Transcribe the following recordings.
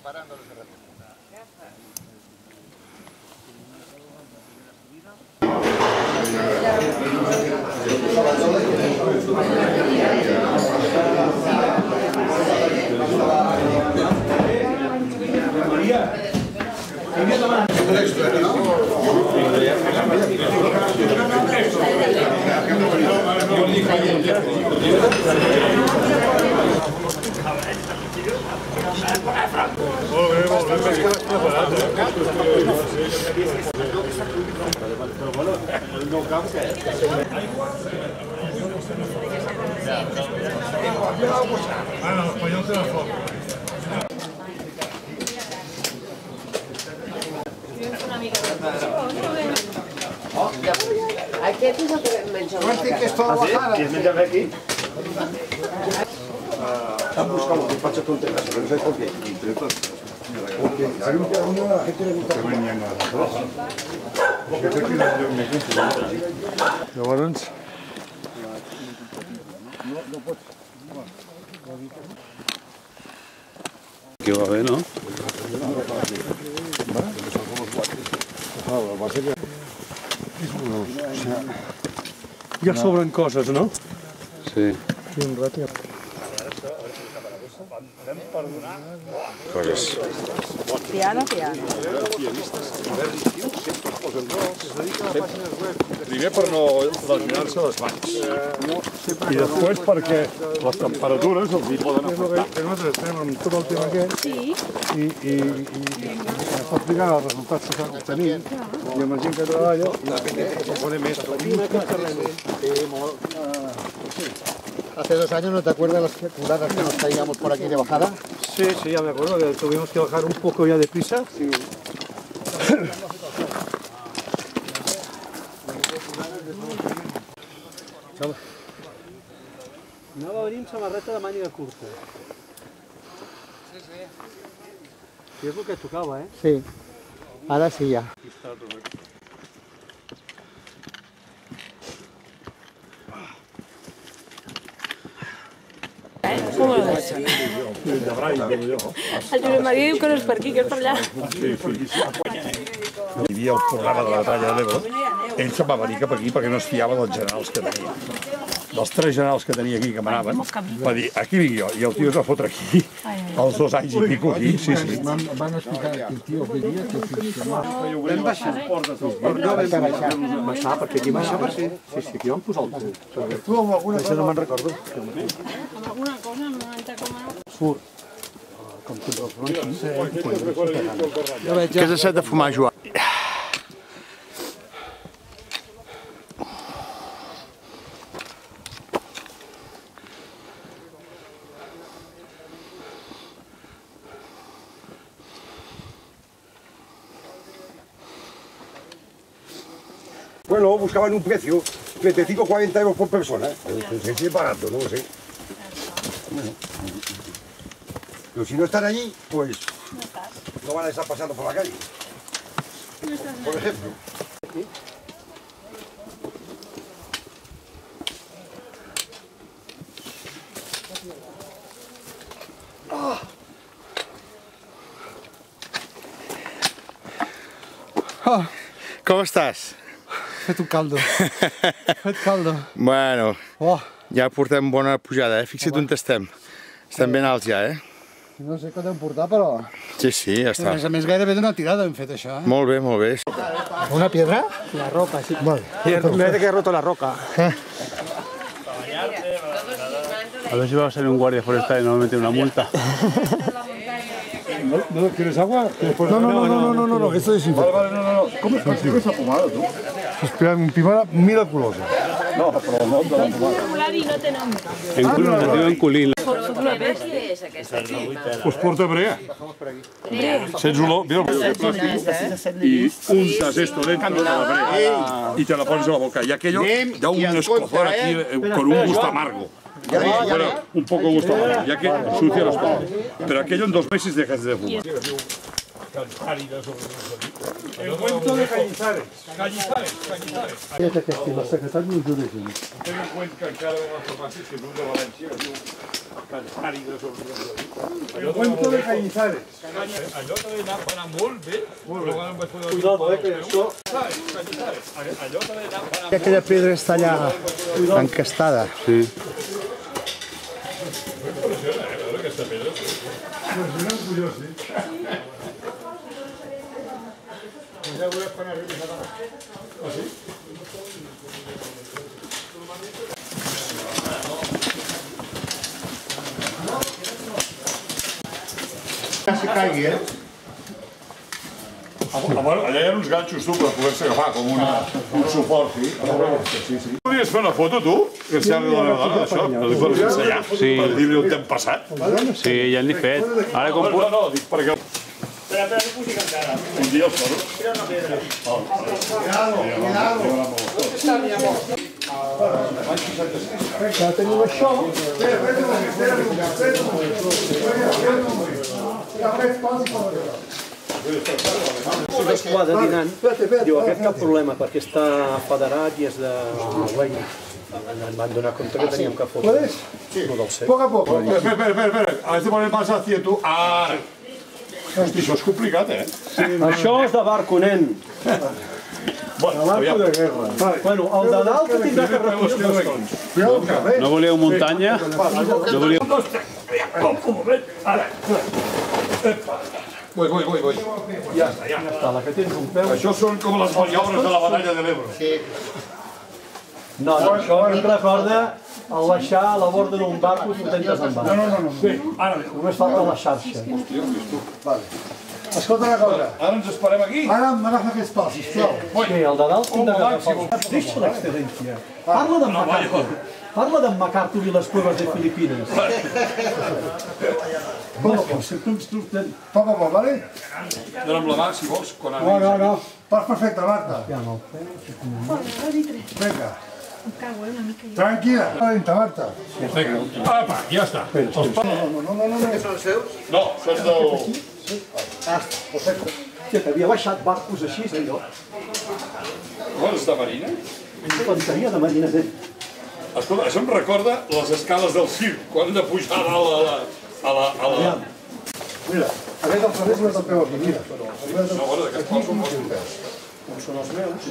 parando los RP. Aquest és el que vam menjar. Que és tota la bajada. ¿Quieres meterme aquí? Han buscado lo que pasa con Texas, pero no sé por qué. Porque hay una gente le gusta comer. Llavors... Que va bé, no? Ja sobren coses, no? Sí. I un rato ja... Coses. Piano, piano. Primer per no lesionar-se les mans. I després perquè les temperatures els hi poden afectar. Nosaltres estem amb tot el tema aquest i està explicant els resultats que s'han obtenint i amb la gent que treballa ho pone més. Hace 2 años, ¿no te acuerdas las curadas que nos caíamos por aquí de bajada? Sí, sí, ya me acuerdo que tuvimos que bajar un poco ya deprisa. Sí. Anava a venir amb samarreta de màniga curta. Sí, sí. I és el que tocava, eh? Sí. Ahora sí ya. Aquí està el Robert. Com ho ves? El Josep Maria diu que no és per aquí, que és per allà. Hi havia el programa de la batalla de l'Ebre. Ell se'n va venir cap aquí perquè no es fiava dels generals que tenia. Dels 3 generals que tenia aquí que manaven, va dir, aquí vinc jo, i el tio es va fotre aquí, els 2 anys i pico aquí, sí, sí. Van explicar que el tio venia que funcionava. Vam baixar. No, vam baixar, perquè aquí baixa per ser. Sí, sí, aquí vam posar el cul. Tu amb alguna cosa... No me'n recordo. Amb alguna cosa, no entra com a... Surt. Com tots els bronquis. Què has deixat de fumar, Joan? Bueno, buscaban un precio, 35 o 40 euros por persona. No sé si es barato, no lo sé. Bueno. Pero si no están allí, pues no van a estar pasando por la calle. Por ejemplo. Com estàs? Fet un caldo. Fet caldo. Bueno, Oh, ja portem bona pujada, eh? Fixa't on estem. Estem ben alts ja, eh? no sé què t'hem portat, però... Sí, sí, ja està. A més, gairebé d'una tirada hem fet això, eh? Molt bé, molt bé. ¿Una piedra? La roca, sí. Vale. Me parece que he roto la roca. A ver si va a salir un guardia forestal y no me mete una multa. ¿No quieres agua? No, esto es Vale, no. ¿Cómo es que esa pomada, tú? Espera, un pimada miraculosa. No, però no de la pomada. Formulari no té nom. En Culín, es diu en Culín. Soc una bèstia. És aquesta? Pues porta brea. Sents olor, mira el plàstic. Y untas esto dentro de la brea y te la pones en la boca. Y aquello da un escozor aquí con un gusto amargo. Bueno, un poco gusto amargo, ya que sucia los estómago. Pero aquello en 2 meses dejas de fumar. El cuento de Cañizares. Fíjate que si la secretaria no ajuda gent. Ten en cuenta que encara una farmàcia que és un de València que diu El cuento de Cañizares. Allò també va anar molt bé, però quan em vaig poder... Cuidado, que això... Allò també va anar... Aquella pedra està allà encastada. Sí. M'impressiona, veure aquesta pedra. Impressionant, curiós, sí. Ja veuràs quan arribis a dalt. Ah, sí? Que se caigui, Allà hi ha uns ganxos, tu, per poder-se agafar, com un suport, sí? Sí. Podries fer una foto, tu? Que si arriba la dona, d'això? No li podries ensenyar? Sí. Per dir-li on t'hem passat? Sí, ja n'he fet. Ara com puc... No, dic perquè... Espera, no pugi encara. Un dia els toros. Tira una pedra. Cuidado. Ja tenim això. L'esquadra dinant, diu aquest cap problema perquè està federat i és de Guanya. Em van donar compte que teníem que fotre. ¿Puedes? No del ser. Poco a poco. Espera. Has de poner más hacia tu. Ara. Hosti, això és complicat, Això és de barco, nen. Bueno, aviam. Bueno, el de dalt que tindrà que recollir els bastons. No volíeu muntanya? No volíeu... Un moment. Ara. Voy. Ja està. La que tens un peu... Això són com les maniobres de la batalla de l'Ebre. No, això em recorda el baixar a la borda d'un barco i t'entens en barco. No. Sí, ara. Només falta la xarxa. Escolta una cosa. Ara ens esperem aquí. Ara m'agafa aquest pal, sisplau. Sí, el de dalt tindrà que agafar els... Deixa l'excedència. Parla d'en MacArthur. Parla d'en MacArthur i les proves de Filipines. Poco a poco, ¿vale? Dóna'm la mà, si vols, quan No. Vas perfecte, Marta. Venga. Tranquila. Lenta, Marta. Vinga. Apa, ja està. No. No, són del... Que havia baixat barcos així, allò. Vols de marina? Infanteria de marina d'ell. Escolta, això em recorda les escales del circ, quan hem de pujar a dalt a la... Mira, aquest al revés no és el peu aquí, mira. No, bueno, d'aquests pals són vostres. Com són els meus.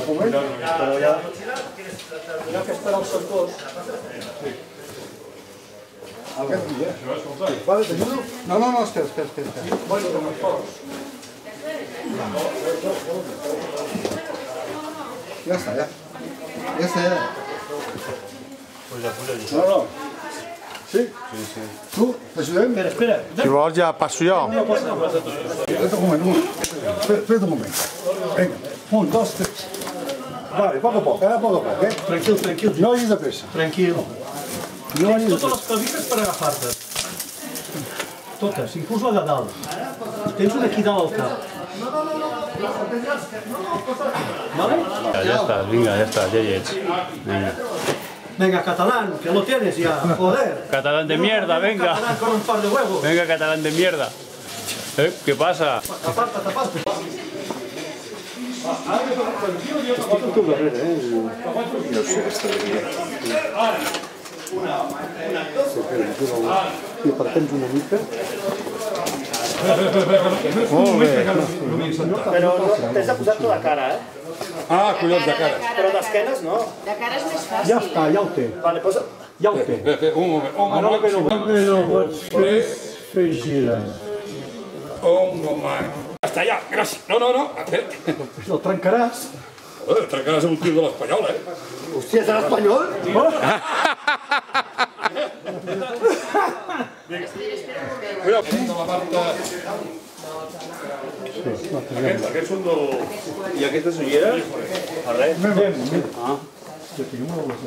Però ja... Ja que estarà els sectors. Aquest dia. Vale, t'ajudo? No, espera. Ja està. No. Sí? Tu, t'ajudem? Espera. Si vols ja passo jo. Espera un moment. Venga, 1, 2, 3. Vale, poco a poco, ¿eh? Tranquil. No vagis de pressa. Tranquil. Tens totes les claviques per agafar-te. Totes, inclús la de dalt. Tens una aquí dalt al cap. Vale? Ja està, vinga, ja està, ja hi ets. Vinga. Venga, catalán, que lo tienes ya, joder. Catalán de mierda, venga. Catalán con un par de huevos. Venga, catalán de mierda. ¿Qué pasa? Taparte. Estic al teu darrere, No sé, està bé. I apartens una mica. Molt bé. Però t'has de posar-te de cara, Ah, collons, de cara. Però d'esquenes no. De cara és més fàcil. Ja està, ja ho té. Vale, posa... Ja ho té. Un moment. Ja està, ja, gràcies. No. Si el trencaràs... Trencaràs un tir de l'Espanyol, Hòstia, és l'Espanyol? Mira, de la Marta... Aquests són del... I aquestes ulleres? A res.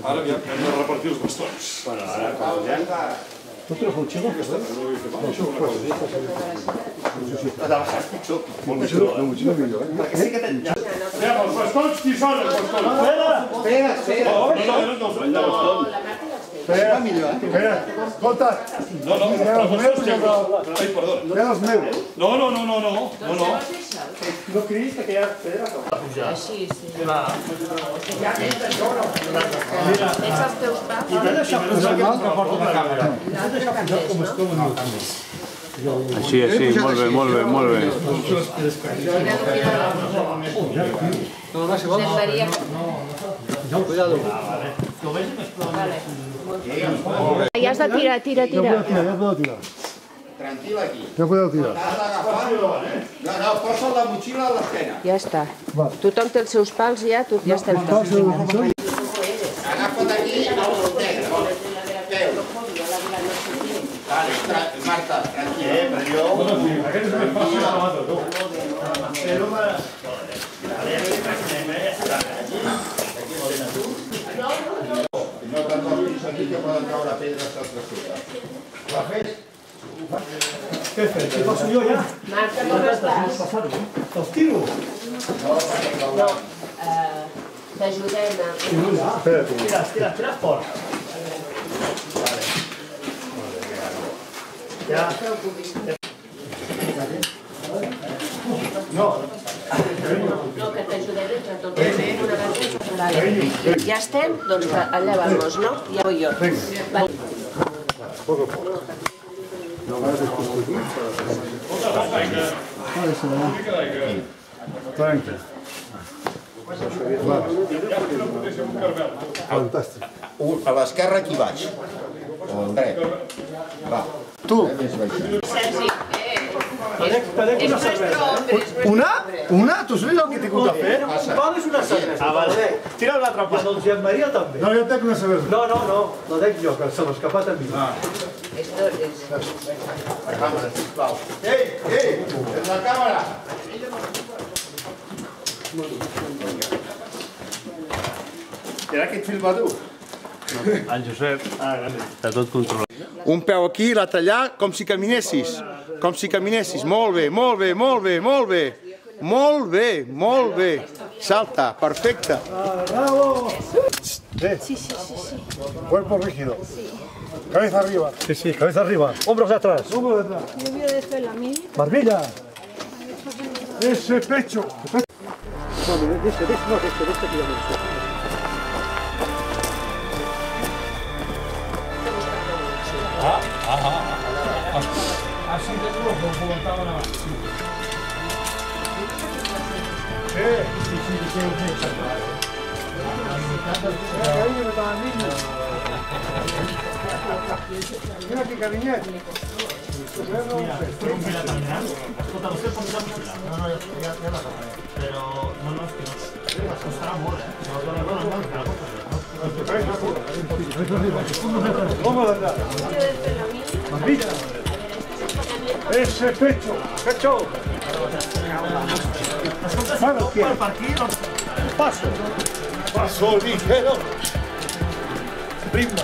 Ara hem de repartir els bastons. Tu treus el xilo? Els bastons, qui són els bastons? Espera. No, eren dels bastons. Espera, escolta. No, no, Mira els meus i Ai, perdó. mira els meus. No. No cridis que hi ha pedra. Així, sí. Ets els teus paps? Així, molt bé. Ja has de tirar. Ja podeu tirar. Tranquil aquí. Ja podeu tirar. Has d'agafar... No, posa la motxilla a l'esquena. Ja està. Tothom té els seus pals ja, tu ja està el tot. Agafa't aquí el negre. Peu. Vale, Marta, tranquil. Però jo... Aquest és més fàcil que l'altre, tu. No te'n toquis aquí que poden caure pedres al sota. La fes? Què fes? Què passo jo ja? Marta, com estàs? Els tiro? No, t'ajudem a... Tira fort. Ja. No, que t'ajudaré entre tots. Vale. Ja estem? Doncs allà vamos, no? Ja voy jo. Vale. Tranquil. Fantàstic. A l'esquerra aquí baix. O al dret. Va. Tu. Sergi, T'adec una cervesa. Una? Tu saps el que t'he hagut de fer? Un pal és una cervesa. Vale. Tira l'altre pal. Doncs Jean Maria també. No, jo et dec una cervesa. No. La dec jo, que se m'ha escapat a mi. La càmera, sisplau. Ei! És la càmera! Era aquest filmador. En Josep està tot controlat. Un peu aquí, l'altre allà, com si caminessis. Com si caminessis. Molt bé. Salta, perfecte. ¡Bravo! Sí. Cuerpo rígido. Cabeza arriba. Sí, cabeza arriba. Hombros atrás. Hombro detrás. Jo havia de fer la mili. Barbilla. Ese pecho. No, deixa que ja no sé. Así de duro como comentaban abans. Mira aquí, cariñet. Vamos a andar. Barbilla. Ese pecho. Pecho. Mano, ¿quién? Paso. Paso ligero. Ritmo.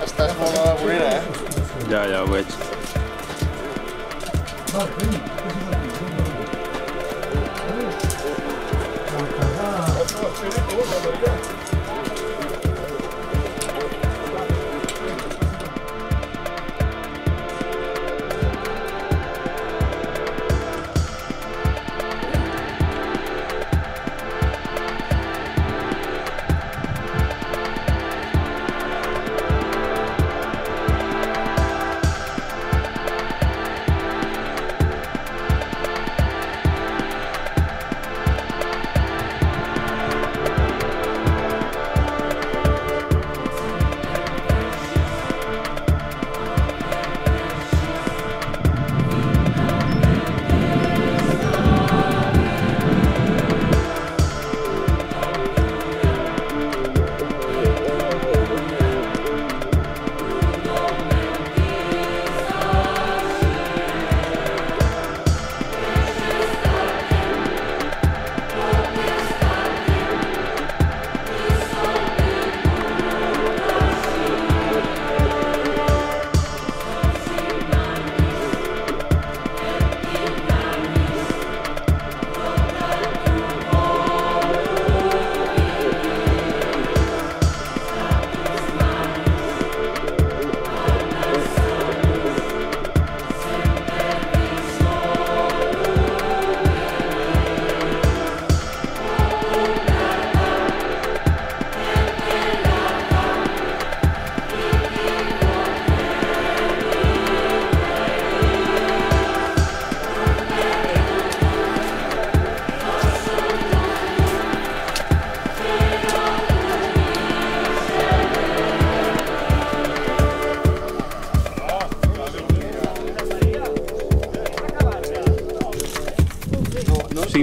Estàs molt a la vorera, Ja ho veig.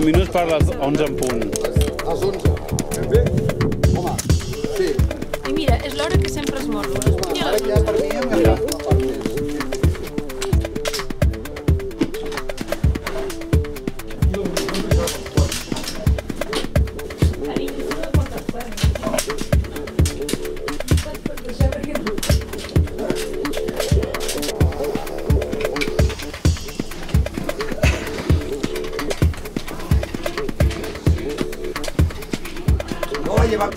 5 minuts per les 11 en punt. Les 11. Bé? Home, sí. I mira, és l'hora que sempre es mor. Ara ja per mi hem agafat la part més. No la lleva.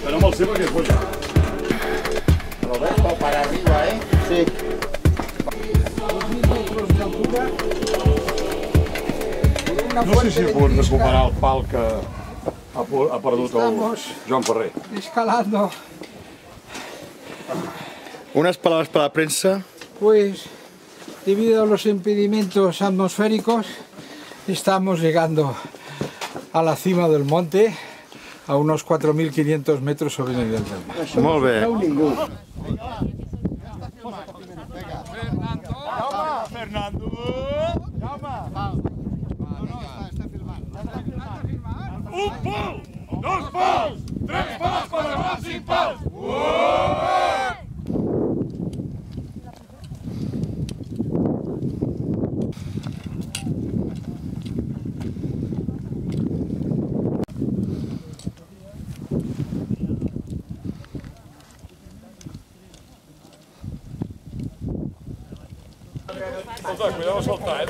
Però amb el seu que es pot. Roberto, para arriba, Sí. No sé si pot recuperar el pal que ha perdut el Joan Ferrer. Escalando, Unas palabras para la prensa. pues debido a los impedimentos atmosféricos estamos llegando a la cima del monte a unos 4.500 metros sobre el nivel del mar. Molt bé. Fernando! Un pal! Dos pals! Tres pals! Quatre pals! Cinc pals! Escolta, cuidado a soltar, ¿eh?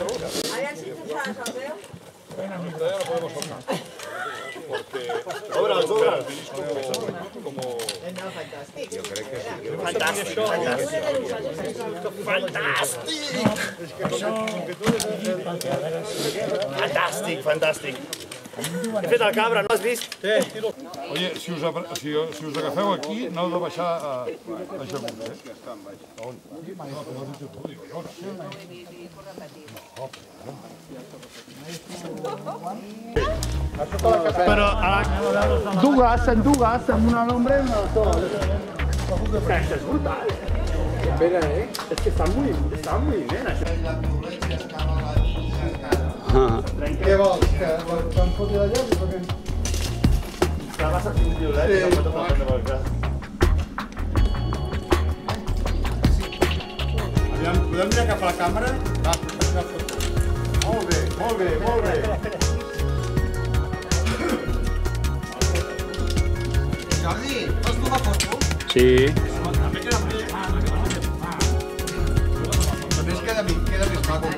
Todavía no podemos soltar. Porque... Obras, obras. Como... Yo creo que sí. Fantástico. Fantàstic, fantàstic. He fet el cabra, no has vist? Oye, si us agafeu aquí, no heu de baixar a Jagut, eh? On? Però Dues, amb una nombre i una altra. això és brutal. Espera, És que està muy bien, això. Què vols? Que em foti d'allà? La vas a sentir violet i no pot prendre per cas. Podem mirar cap a la càmera? Va, una foto. Molt bé, molt bé, molt bé. Jordi, vols fer una foto? Sí. Només queda més maco.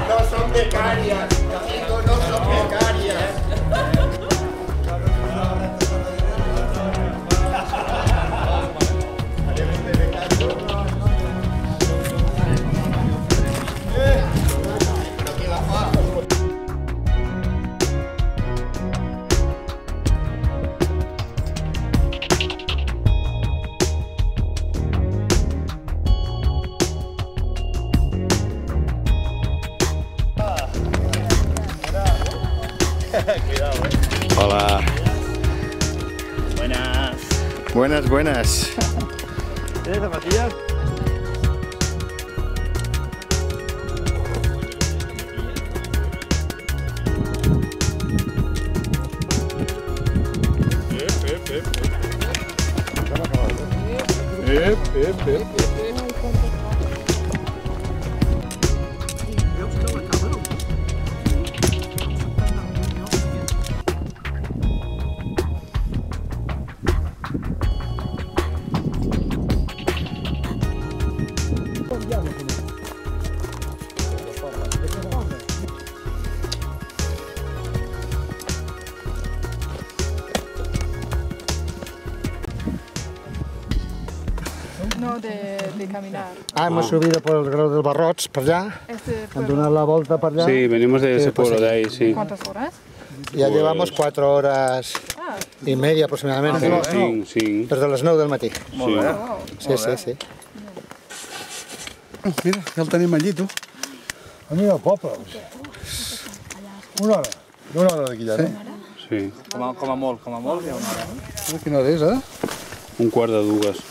No son becarias, no son becarias. Hola. Buenas. Buenas. ¿Tienes zapatillas? No, de caminar. Hemos subido por el Grau del Barrots, para allá. Han donado la vuelta para allá. Sí, venimos de ese pueblo de ahí, sí. ¿Cuántas horas? Ya llevamos 4 horas y media aproximadamente. Sí. Desde les 9 del matí. Sí. Sí. Mira, ja el tenim allí, tu. Mira el poble. Una hora d'aquí ja, no? Sí. Com a molt hi ha una hora. Quina hora és, ara? 1:45.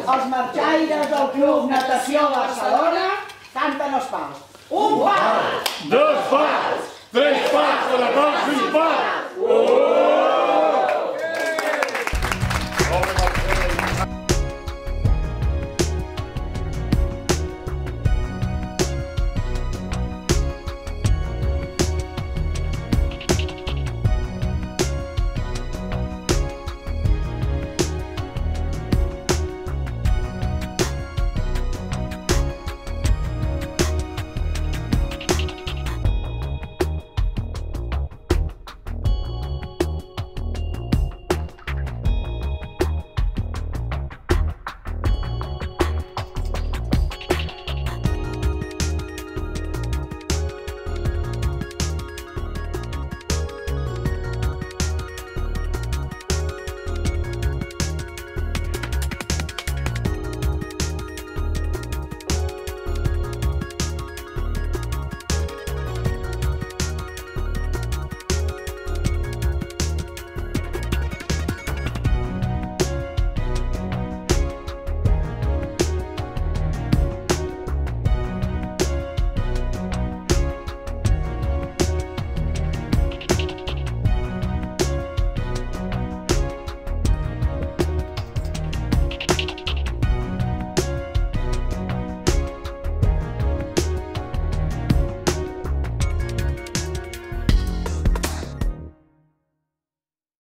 Els marxaires del Club Natació Barcelona canten els pals. Un pal! Dos pals! Tres pals! 4 pals! 5 pals!